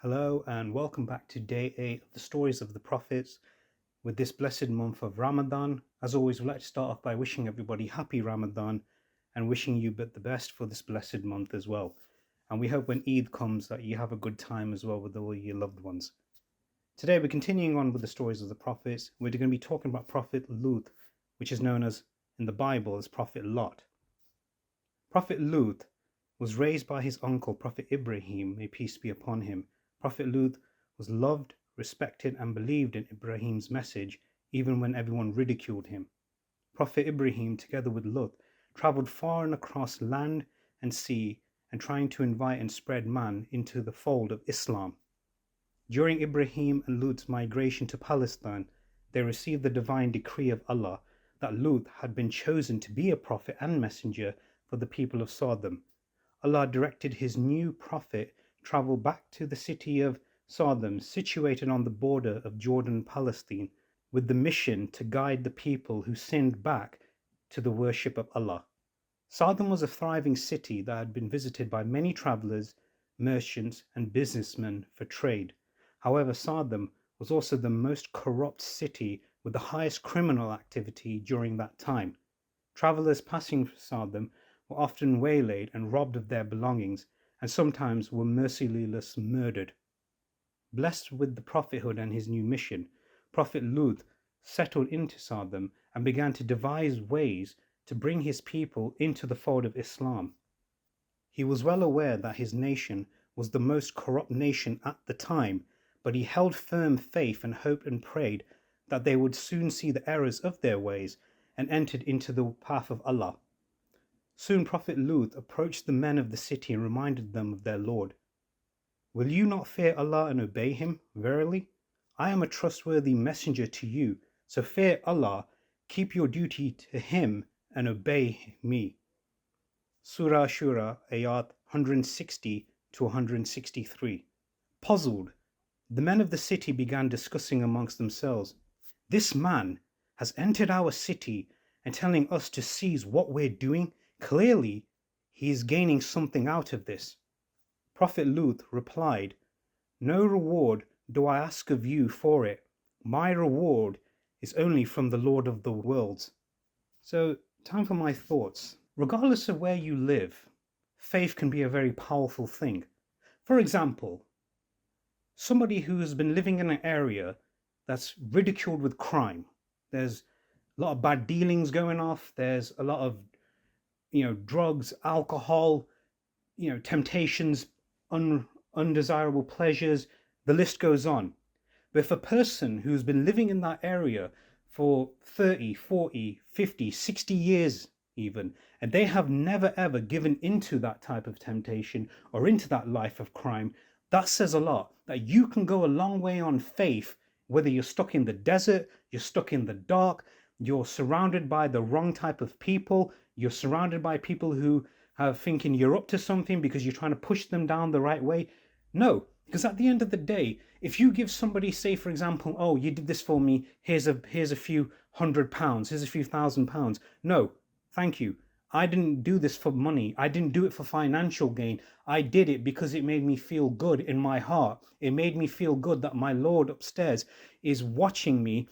Hello and welcome back to day 8 of the stories of the prophets with this blessed month of Ramadan. As always, we'd like to start off by wishing everybody happy Ramadan and wishing you but the best for this blessed month as well. And we hope when Eid comes that you have a good time as well with all your loved ones. Today we're continuing on with the stories of the prophets. We're going to be talking about Prophet Lut, which is known as in the Bible as Prophet Lot. Prophet Lut was raised by his uncle Prophet Ibrahim, may peace be upon him. Prophet Lut was loved, respected and believed in Ibrahim's message even when everyone ridiculed him. Prophet Ibrahim, together with Lut, travelled far and across land and sea and trying to invite and spread man into the fold of Islam. During Ibrahim and Lut's migration to Palestine, they received the divine decree of Allah that Lut had been chosen to be a prophet and messenger for the people of Sodom. Allah directed his new prophet travel back to the city of Sodom, situated on the border of Jordan and Palestine, with the mission to guide the people who sinned back to the worship of Allah. Sodom was a thriving city that had been visited by many travelers, merchants, and businessmen for trade. However, Sodom was also the most corrupt city with the highest criminal activity during that time. Travelers passing Sodom were often waylaid and robbed of their belongings, and sometimes were mercilessly murdered. Blessed with the prophethood and his new mission, Prophet Lut settled into Sodom and began to devise ways to bring his people into the fold of Islam. He was well aware that his nation was the most corrupt nation at the time, but he held firm faith and hoped and prayed that they would soon see the errors of their ways and entered into the path of Allah. Soon Prophet Lut approached the men of the city and reminded them of their Lord. Will you not fear Allah and obey him? Verily, I am a trustworthy messenger to you, so fear Allah, keep your duty to him and obey me. Surah Shura, ayat 160 to 163. Puzzled, the men of the city began discussing amongst themselves. This man has entered our city and telling us to cease what we're doing. Clearly, he is gaining something out of this. Prophet Lut replied, No reward do I ask of you for it. My reward is only from the Lord of the worlds. So, time for my thoughts. Regardless of where you live, faith can be a very powerful thing. For example, somebody who has been living in an area that's ridiculed with crime. There's a lot of bad dealings going off. There's a lot of drugs, alcohol, temptations, undesirable pleasures, the list goes on. But if a person who's been living in that area for 30, 40, 50, 60 years even, and they have never ever given into that type of temptation or into that life of crime, that says a lot, that you can go a long way on faith, whether you're stuck in the desert, you're stuck in the dark, you're surrounded by the wrong type of people, you're surrounded by people who are thinking you're up to something because you're trying to push them down the right way. No, because at the end of the day, if you give somebody, say for example, oh, you did this for me, here's a few £100, here's a few £1,000. No, thank you. I didn't do this for money. I didn't do it for financial gain. I did it because it made me feel good in my heart. It made me feel good that my Lord upstairs is watching me,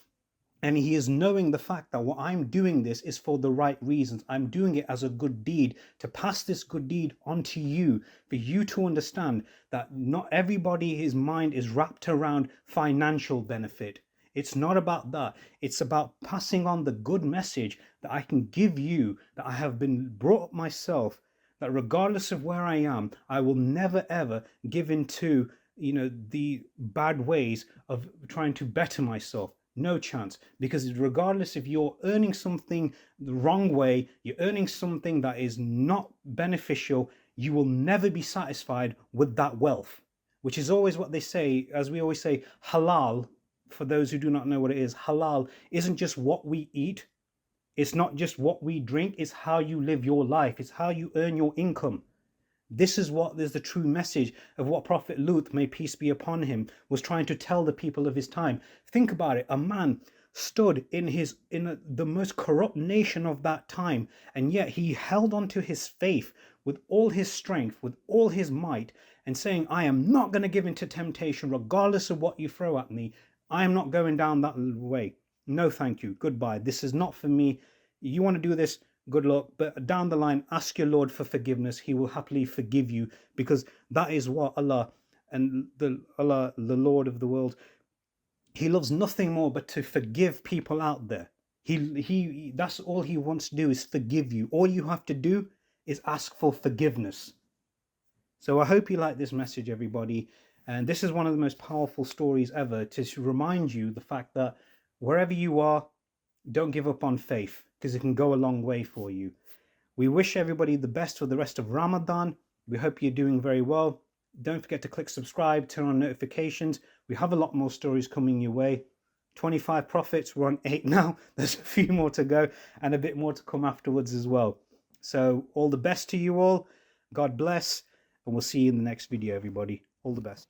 and he is knowing the fact that what I'm doing this is for the right reasons. I'm doing it as a good deed, to pass this good deed on to you, for you to understand that not everybody's mind is wrapped around financial benefit. It's not about that. It's about passing on the good message that I can give you, that I have been brought up myself, that regardless of where I am, I will never ever give into the bad ways of trying to better myself. No chance, because regardless if you're earning something the wrong way, you're earning something that is not beneficial, you will never be satisfied with that wealth, which is always what they say, as we always say, halal. For those who do not know what it is, halal isn't just what we eat, it's not just what we drink, it's how you live your life, it's how you earn your income. This is the true message of what Prophet Lut, may peace be upon him, was trying to tell the people of his time. Think about it. A man stood in the most corrupt nation of that time, and yet he held on to his faith with all his strength, with all his might, and saying, I am not going to give in to temptation regardless of what you throw at me. I am not going down that way. No, thank you. Goodbye. This is not for me. You want to do this? Good luck. But down the line, ask your Lord for forgiveness. He will happily forgive you, because that is what Allah and the Lord of the world, He loves nothing more but to forgive people out there. He that's all He wants to do, is forgive you. All you have to do is ask for forgiveness. So I hope you like this message, everybody. And this is one of the most powerful stories ever, to remind you the fact that wherever you are, don't give up on faith, because it can go a long way for you. We wish everybody the best for the rest of Ramadan. We hope you're doing very well. Don't forget to click subscribe, turn on notifications. We have a lot more stories coming your way. 25 prophets, we're on 8 now. There's a few more to go, and a bit more to come afterwards as well. So all the best to you all. God bless, and we'll see you in the next video, everybody. All the best.